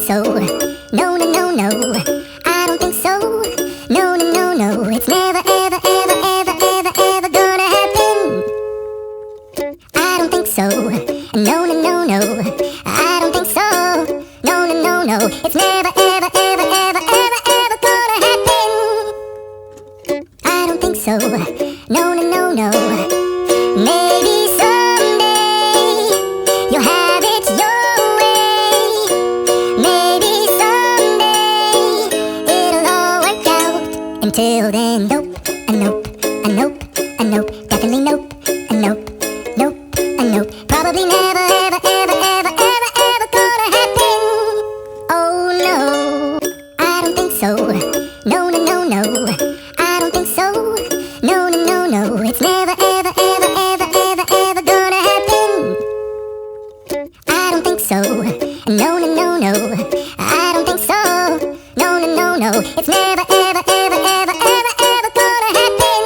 so. No, no, no, no. I don't think so. No, no, no, no. It's never, ever, ever, ever, ever, ever gonna happen. I don't think so. No, no, no, no. I don't think so. No, no, no, no. It's never, ever, ever, ever, ever, ever gonna happen. I don't think so. No, no, no, no. Maybe someday you'll have it your way. Maybe someday it'll all work out. Until then, nope, a nope, a nope, a nope, definitely nope, a nope, nope, a nope. Probably never, ever, ever, ever, ever, ever gonna happen. Oh no, I don't think so. No, no, no, no. I don't think so. No, no, no, no. It's never, ever, ever, ever, ever, ever gonna happen. I don't think so. No, no, no, no. I don't think so. No, no, no, no. It's never, ever, ever, ever, ever, ever gonna happen.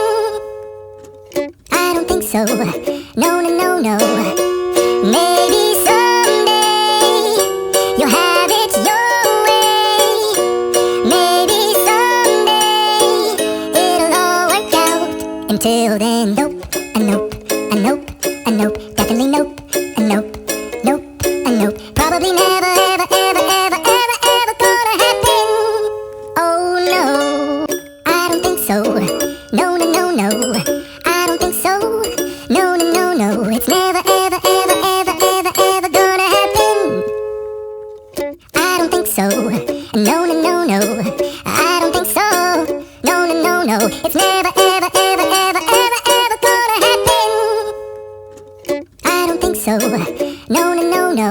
I don't think so. No, no, no, no. Maybe someday you'll have it your way. Maybe someday it'll all work out. Until then, nope, a nope, a nope, a nope, definitely nope, a nope, nope, a nope. Probably never, ever, ever, ever, ever, ever gonna happen. Oh no, I don't think so. No, no, no, no. I don't think so. No, no, no, no. It's never, ever, ever, ever, ever, ever gonna happen. I don't think so. No, no, no, no. I don't think so. No, no, no, no. It's never, ever, ever, ever, ever, ever gonna happen. I don't think so. No, no, no, no.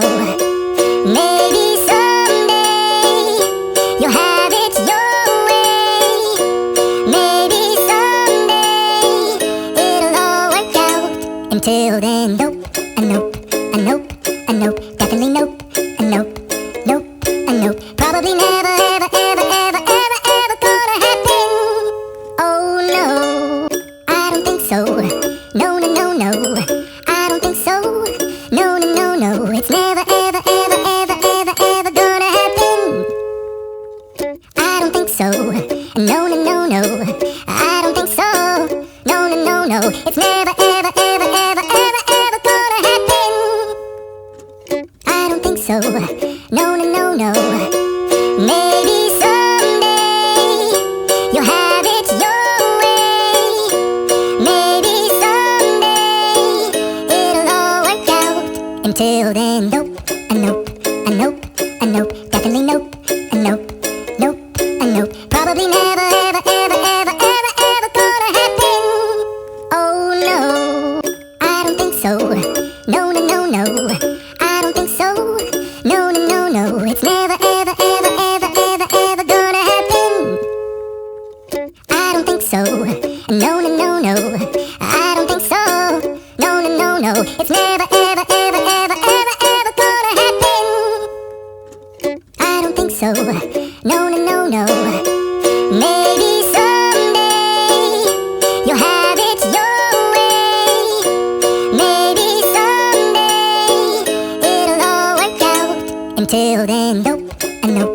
Maybe someday you'll have it your way. Maybe someday it'll all work out. Until then, nope, a nope, a nope, a nope, definitely nope, a nope, nope, a nope. Probably never, ever, ever, ever, ever, ever gonna happen. Oh no, I don't think so. No, no, no, no. I don't think so. No, no, no, no. It's never, ever, ever, ever, ever, ever gonna happen. I don't think so. No, no, no, no. I don't think so. No, no, no, no. It's never, ever, ever, ever, ever, ever gonna happen. I don't think so. No, no, no, no. Maybe someday you'll have it your way. Maybe someday it'll all work out. Until then, nope, a nope, a nope, a nope, definitely nope, a nope, nope, a nope. Probably never, ever, ever, ever, ever, ever gonna happen. Oh no, I don't think so. No, no, no, no. I don't think so. No, no, no, no. It's never, ever, ever, ever, ever, ever gonna happen. I don't think so. No, no, no, no. I don't think so. No, no, no, no. It's never, ever, ever, ever, ever, ever gonna happen. I don't think so. No, no, no, no. Maybe someday you'll have it your way. Maybe someday it'll all work out. Until then, nope, a nope.